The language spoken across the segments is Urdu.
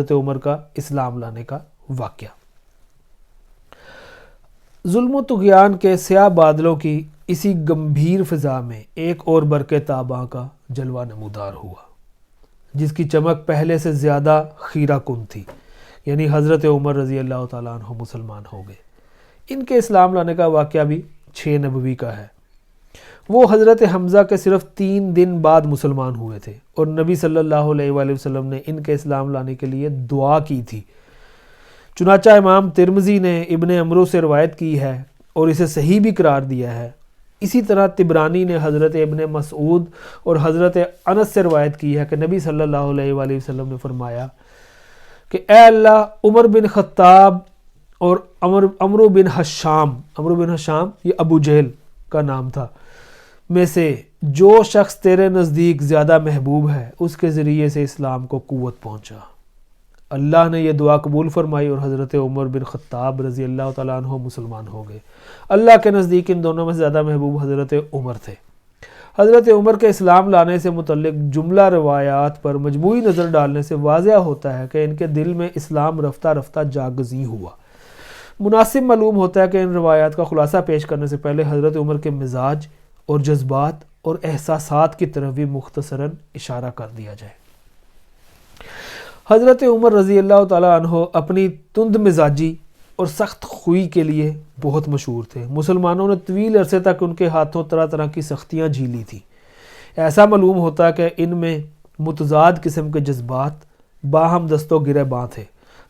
حضرت عمر کا اسلام لانے کا واقعہ۔ ظلم و طغیان کے سیاہ بادلوں کی اسی گمبھیر فضا میں ایک اور برق تاباں کا جلوہ نمودار ہوا، جس کی چمک پہلے سے زیادہ خیرہ کن تھی، یعنی حضرت عمر رضی اللہ تعالیٰ عنہ مسلمان ہو گئے۔ ان کے اسلام لانے کا واقعہ بھی 6 نبوی کا ہے۔ وہ حضرت حمزہ کے صرف 3 دن بعد مسلمان ہوئے تھے، اور نبی صلی اللہ علیہ وآلہ وسلم نے ان کے اسلام لانے کے لیے دعا کی تھی۔ چنانچہ امام ترمذی نے ابن عمرو سے روایت کی ہے اور اسے صحیح بھی قرار دیا ہے۔ اسی طرح طبرانی نے حضرت ابن مسعود اور حضرت انس سے روایت کی ہے کہ نبی صلی اللہ علیہ وآلہ وسلم نے فرمایا کہ اے اللہ، عمر بن خطاب اور عمرو بن حشام یہ ابو جہل کا نام تھا میں سے جو شخص تیرے نزدیک زیادہ محبوب ہے، اس کے ذریعے سے اسلام کو قوت پہنچا۔ اللہ نے یہ دعا قبول فرمائی اور حضرت عمر بن خطاب رضی اللہ تعالیٰ عنہ مسلمان ہو گئے۔ اللہ کے نزدیک ان دونوں میں زیادہ محبوب حضرت عمر تھے۔ حضرت عمر کے اسلام لانے سے متعلق جملہ روایات پر مجموعی نظر ڈالنے سے واضح ہوتا ہے کہ ان کے دل میں اسلام رفتہ رفتہ جاگزیں ہوا۔ مناسب معلوم ہوتا ہے کہ ان روایات کا خلاصہ پیش کرنے سے پہلے حضرت عمر کے مزاج اور جذبات اور احساسات کی طرف بھی مختصراً اشارہ کر دیا جائے۔ حضرت عمر رضی اللہ تعالیٰ عنہ اپنی تند مزاجی اور سخت خوئی کے لیے بہت مشہور تھے۔ مسلمانوں نے طویل عرصے تک ان کے ہاتھوں طرح طرح کی سختیاں جھیلی تھیں۔ ایسا معلوم ہوتا ہے کہ ان میں متضاد قسم کے جذبات باہم دست و گریباں تھے۔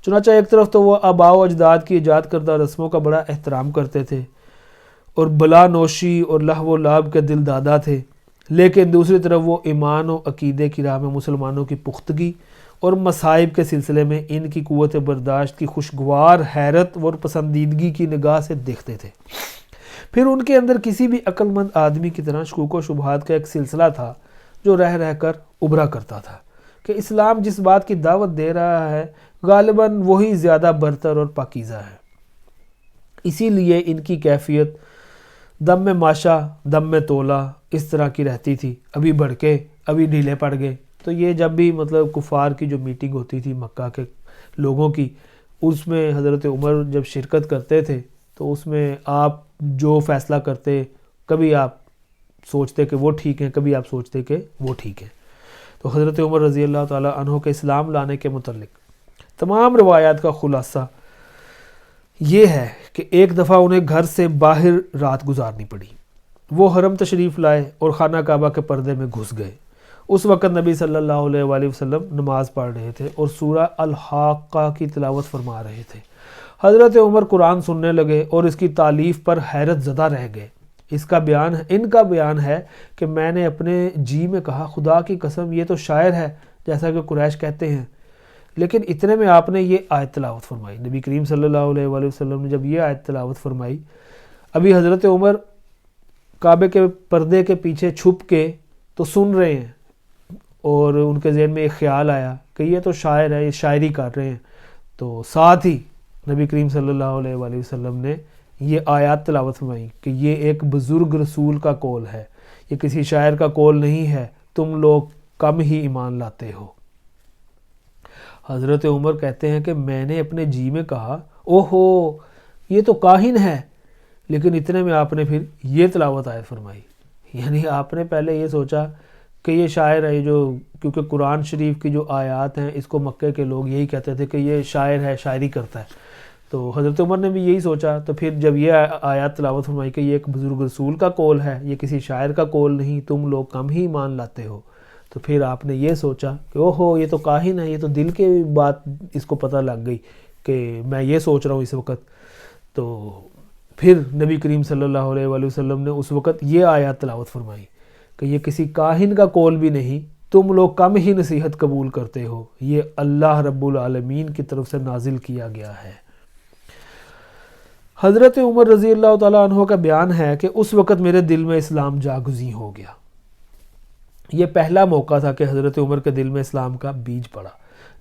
چنانچہ ایک طرف تو وہ آباء و اجداد کی ایجاد کردہ رسموں کا بڑا احترام کرتے تھے اور بلا نوشی اور لہو و لعب کے دل دادا تھے، لیکن دوسری طرف وہ ایمان و عقیدے کی راہ میں مسلمانوں کی پختگی اور مصائب کے سلسلے میں ان کی قوت برداشت کی خوشگوار حیرت اور پسندیدگی کی نگاہ سے دیکھتے تھے۔ پھر ان کے اندر کسی بھی عقل مند آدمی کی طرح شکوک و شبہات کا ایک سلسلہ تھا جو رہ رہ کر ابھرا کرتا تھا کہ اسلام جس بات کی دعوت دے رہا ہے غالباً وہی زیادہ برتر اور پاکیزہ ہے۔ اسی لیے ان کی کیفیت دم میں ماشا دم میں تولا اس طرح کی رہتی تھی، ابھی بھڑکے ابھی ڈھیلے پڑ گئے۔ تو یہ جب بھی کفار کی جو میٹنگ ہوتی تھی مکہ کے لوگوں کی، اس میں حضرت عمر جب شرکت کرتے تھے تو اس میں آپ جو فیصلہ کرتے، کبھی آپ سوچتے کہ وہ ٹھیک ہیں، کبھی آپ سوچتے کہ وہ ٹھیک ہیں۔ تو حضرت عمر رضی اللہ تعالیٰ عنہ کے اسلام لانے کے متعلق تمام روایات کا خلاصہ یہ ہے کہ ایک دفعہ انہیں گھر سے باہر رات گزارنی پڑی۔ وہ حرم تشریف لائے اور خانہ کعبہ کے پردے میں گھس گئے۔ اس وقت نبی صلی اللہ علیہ وآلہ وسلم نماز پڑھ رہے تھے اور سورہ الحاقہ کی تلاوت فرما رہے تھے۔ حضرت عمر قرآن سننے لگے اور اس کی تالیف پر حیرت زدہ رہ گئے۔ ان کا بیان ہے کہ میں نے اپنے جی میں کہا، خدا کی قسم یہ تو شاعر ہے جیسا کہ قریش کہتے ہیں۔ لیکن اتنے میں آپ نے یہ آیت تلاوت فرمائی۔ نبی کریم صلی اللہ علیہ وآلہ وسلم نے جب یہ آیت تلاوت فرمائی، ابھی حضرت عمر کعبے کے پردے کے پیچھے چھپ کے تو سن رہے ہیں اور ان کے ذہن میں ایک خیال آیا کہ یہ تو شاعر ہے، یہ شاعری کر رہے ہیں۔ تو ساتھ ہی نبی کریم صلی اللہ علیہ وآلہ وسلم نے یہ آیات تلاوت فرمائی کہ یہ ایک بزرگ رسول کا قول ہے، یہ کسی شاعر کا قول نہیں ہے، تم لوگ کم ہی ایمان لاتے ہو۔ حضرت عمر کہتے ہیں کہ میں نے اپنے جی میں کہا، اوہو یہ تو کاہن ہے، لیکن اتنے میں آپ نے پھر یہ تلاوت آیت فرمائی۔ یعنی آپ نے پہلے یہ سوچا کہ یہ شاعر ہے، کیونکہ قرآن شریف کی جو آیات ہیں اس کو مکے کے لوگ یہی کہتے تھے کہ یہ شاعر ہے، شاعری کرتا ہے۔ تو حضرت عمر نے بھی یہی سوچا، تو پھر جب یہ آیات تلاوت فرمائی کہ یہ ایک بزرگ رسول کا قول ہے، یہ کسی شاعر کا قول نہیں، تم لوگ کم ہی ایمان لاتے ہو، تو پھر آپ نے یہ سوچا کہ اوہو یہ تو کاہن ہے، یہ تو دل کے بات اس کو پتہ لگ گئی کہ میں یہ سوچ رہا ہوں اس وقت۔ تو پھر نبی کریم صلی اللہ علیہ وآلہ وسلم نے اس وقت یہ آیات تلاوت فرمائی کہ یہ کسی کاہن کا قول بھی نہیں، تم لوگ کم ہی نصیحت قبول کرتے ہو، یہ اللہ رب العالمین کی طرف سے نازل کیا گیا ہے۔ حضرت عمر رضی اللہ تعالیٰ عنہ کا بیان ہے کہ اس وقت میرے دل میں اسلام جاگزیں ہو گیا۔ یہ پہلا موقع تھا کہ حضرت عمر کے دل میں اسلام کا بیج پڑا،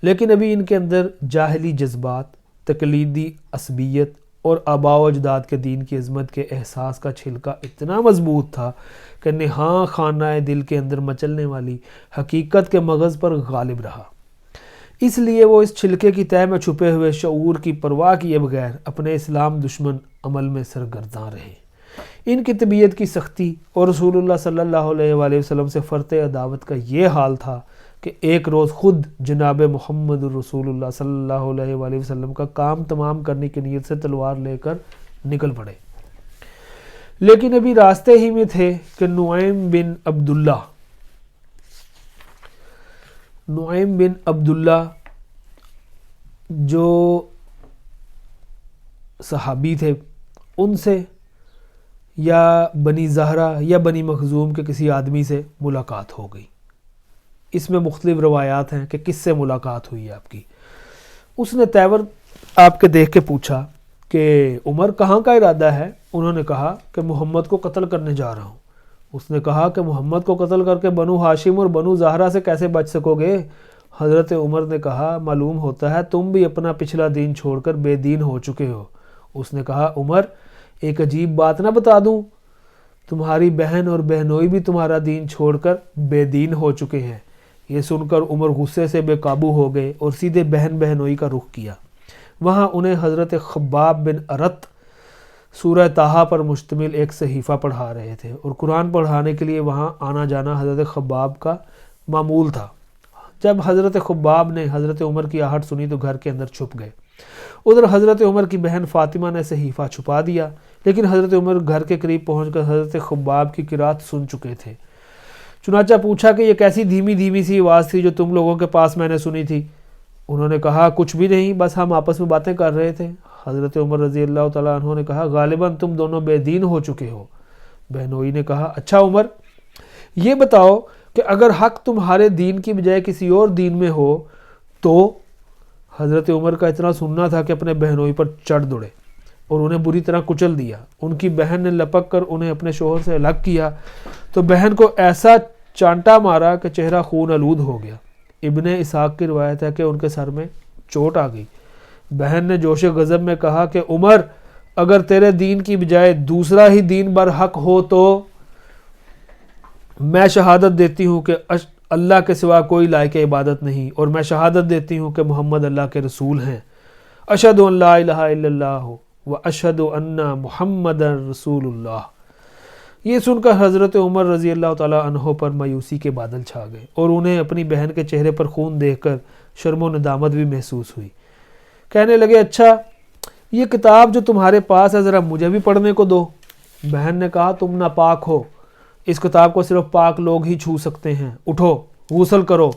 لیکن ابھی ان کے اندر جاہلی جذبات، تقلیدی عصبیت اور آباء و اجداد کے دین کی عظمت کے احساس کا چھلکا اتنا مضبوط تھا کہ نہاں خانہ دل کے اندر مچلنے والی حقیقت کے مغز پر غالب رہا۔ اس لیے وہ اس چھلکے کی تہ میں چھپے ہوئے شعور کی پرواہ کیے بغیر اپنے اسلام دشمن عمل میں سرگرداں رہے۔ ان کی طبیعت کی سختی اور رسول اللہ صلی اللہ علیہ وآلہ وسلم سے فرط عداوت کا یہ حال تھا کہ ایک روز خود جناب محمد رسول اللہ صلی اللہ علیہ وآلہ وسلم کا کام تمام کرنے کی نیت سے تلوار لے کر نکل پڑے، لیکن ابھی راستے ہی میں تھے کہ نعیم بن عبداللہ جو صحابی تھے ان سے یا بنی زہرہ یا بنی مخزوم کے کسی آدمی سے ملاقات ہو گئی۔ اس میں مختلف روایات ہیں کہ کس سے ملاقات ہوئی آپ کی۔ اس نے تیور آپ کے دیکھ کے پوچھا کہ عمر کہاں کا ارادہ ہے؟ انہوں نے کہا کہ محمد کو قتل کرنے جا رہا ہوں۔ اس نے کہا کہ محمد کو قتل کر کے بنو ہاشم اور بنو زہرہ سے کیسے بچ سکو گے؟ حضرت عمر نے کہا معلوم ہوتا ہے تم بھی اپنا پچھلا دین چھوڑ کر بے دین ہو چکے ہو۔ اس نے کہا عمر ایک عجیب بات نہ بتا دوں، تمہاری بہن اور بہنوئی بھی تمہارا دین چھوڑ کر بے دین ہو چکے ہیں۔ یہ سن کر عمر غصے سے بے قابو ہو گئے اور سیدھے بہن بہنوئی کا رخ کیا۔ وہاں انہیں حضرت خباب بن ارت سورہ طٰہٰ پر مشتمل ایک صحیفہ پڑھا رہے تھے اور قرآن پڑھانے کے لیے وہاں آنا جانا حضرت خباب کا معمول تھا۔ جب حضرت خباب نے حضرت عمر کی آہٹ سنی تو گھر کے اندر چھپ گئے۔ ادھر حضرت عمر کی بہن فاطمہ نے صحیفہ چھپا دیا، لیکن حضرت عمر گھر کے قریب پہنچ کر حضرت خباب کی قرات سن چکے تھے۔ چنانچہ پوچھا کہ یہ کیسی دھیمی دھیمی سی آواز تھی جو تم لوگوں کے پاس میں نے سنی تھی؟ انہوں نے کہا کچھ بھی نہیں، بس ہم آپس میں باتیں کر رہے تھے۔ حضرت عمر رضی اللہ تعالیٰ عنہ نے کہا غالباً تم دونوں بے دین ہو چکے ہو۔ بہنوئی نے کہا اچھا عمر یہ بتاؤ کہ اگر حق تمہارے دین کی بجائے کسی اور دین میں ہو تو؟ حضرت عمر کا اتنا سننا تھا کہ اپنے بہنوئی پر چڑھ دوڑے اور انہیں بری طرح کچل دیا۔ ان کی بہن نے لپک کر انہیں اپنے شوہر سے الگ کیا تو بہن کو ایسا چانٹا مارا کہ چہرہ خون آلود ہو گیا۔ ابن اسحاق کی روایت ہے کہ ان کے سر میں چوٹ آ گئی۔ بہن نے جوش غضب میں کہا کہ عمر اگر تیرے دین کی بجائے دوسرا ہی دین برحق ہو تو میں شہادت دیتی ہوں کہ اللہ کے سوا کوئی لائق عبادت نہیں، اور میں شہادت دیتی ہوں کہ محمد اللہ کے رسول ہیں۔ اشہد ان لا الہ الا اللہ و اشہد ان محمد رسول اللہ۔ یہ سن کر حضرت عمر رضی اللہ تعالیٰ عنہ پر مایوسی کے بادل چھا گئے اور انہیں اپنی بہن کے چہرے پر خون دیکھ کر شرم و ندامت بھی محسوس ہوئی۔ کہنے لگے اچھا یہ کتاب جو تمہارے پاس ہے ذرا مجھے بھی پڑھنے کو دو۔ بہن نے کہا تم ناپاک ہو، اس کتاب کو صرف پاک لوگ ہی چھو سکتے ہیں، اٹھو غسل کرو۔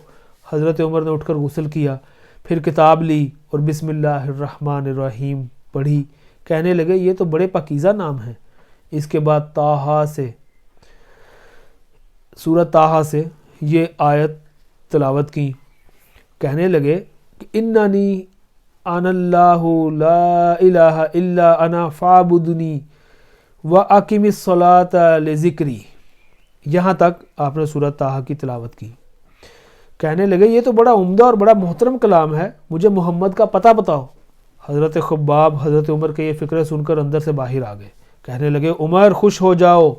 حضرت عمر نے اٹھ کر غسل کیا، پھر کتاب لی اور بسم اللہ الرحمن الرحیم پڑھی۔ کہنے لگے یہ تو بڑے پاکیزہ نام ہیں۔ اس کے بعد طٰہٰ سے سورہ طٰہٰ سے یہ آیت تلاوت کی۔ کہنے لگے کہ اننی انا اللہ لا الہ الا انا فاعبدنی واقم الصلاۃ لذکری۔ یہاں تک آپ نے سورہ طٰہٰ کی تلاوت کی۔ کہنے لگے یہ تو بڑا عمدہ اور بڑا محترم کلام ہے، مجھے محمد کا پتہ بتاؤ۔ حضرت خباب حضرت عمر کے یہ فکرے سن کر اندر سے باہر آ گئے۔ کہنے لگے عمر خوش ہو جاؤ،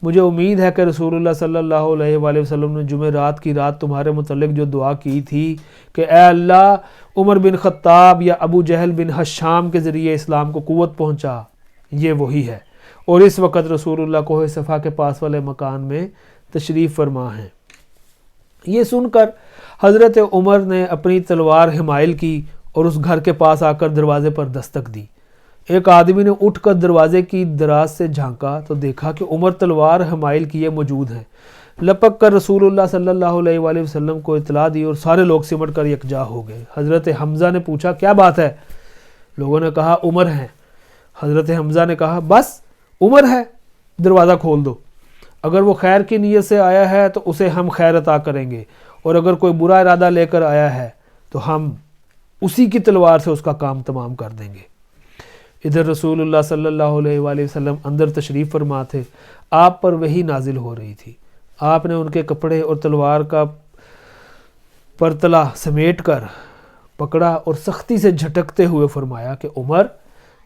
مجھے امید ہے کہ رسول اللہ صلی اللہ علیہ وآلہ وسلم نے جمعرات کی رات تمہارے متعلق جو دعا کی تھی کہ اے اللہ عمر بن خطاب یا ابو جہل بن حشام کے ذریعے اسلام کو قوت پہنچا، یہ وہی ہے، اور اس وقت رسول اللہ کوہ صفا کے پاس والے مکان میں تشریف فرما ہیں۔ یہ سن کر حضرت عمر نے اپنی تلوار حمائل کی اور اس گھر کے پاس آ کر دروازے پر دستک دی۔ ایک آدمی نے اٹھ کر دروازے کی دراز سے جھانکا تو دیکھا کہ عمر تلوار حمائل کیے موجود ہیں۔ لپک کر رسول اللہ صلی اللہ علیہ وآلہ وسلم کو اطلاع دی اور سارے لوگ سمٹ کر یکجا ہو گئے۔ حضرت حمزہ نے پوچھا کیا بات ہے؟ لوگوں نے کہا عمر ہیں۔ حضرت حمزہ نے کہا بس عمر ہے، دروازہ کھول دو، اگر وہ خیر کی نیت سے آیا ہے تو اسے ہم خیر عطا کریں گے، اور اگر کوئی برا ارادہ لے کر آیا ہے تو ہم اسی کی تلوار سے اس کا کام تمام کر دیں گے۔ ادھر رسول اللہ صلی اللہ علیہ وآلہ وسلم اندر تشریف فرما تھے۔ آپ پر وحی نازل ہو رہی تھی۔ آپ نے ان کے کپڑے اور تلوار کا پرتلا سمیٹ کر پکڑا اور سختی سے جھٹکتے ہوئے فرمایا کہ عمر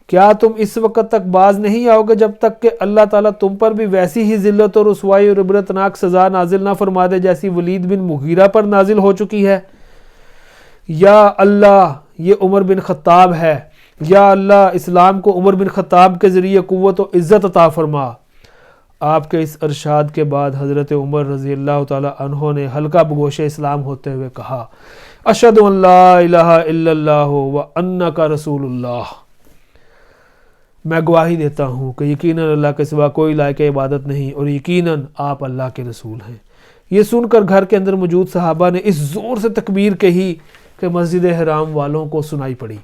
کیا تم اس وقت تک باز نہیں آؤ گے جب تک کہ اللہ تعالیٰ تم پر بھی ویسی ہی ذلت اور رسوائی اور عبرتناک سزا نازل نہ فرما دے جیسی ولید بن مغیرہ پر نازل ہو چکی ہے؟ یا اللہ یہ عمر بن خطاب ہے، یا اللہ اسلام کو عمر بن خطاب کے ذریعے قوت و عزت عطا فرما۔ آپ کے اس ارشاد کے بعد حضرت عمر رضی اللہ تعالی عنہ نے حلقہ بگوش اسلام ہوتے ہوئے کہا اشہد ان لا الہ الا اللہ و انک رسول اللہ، میں گواہی دیتا ہوں کہ یقیناً اللہ کے سوا کوئی لائق عبادت نہیں اور یقیناً آپ اللہ کے رسول ہیں۔ یہ سن کر گھر کے اندر موجود صحابہ نے اس زور سے تکبیر کہی کہ مسجد حرام والوں کو سنائی پڑی۔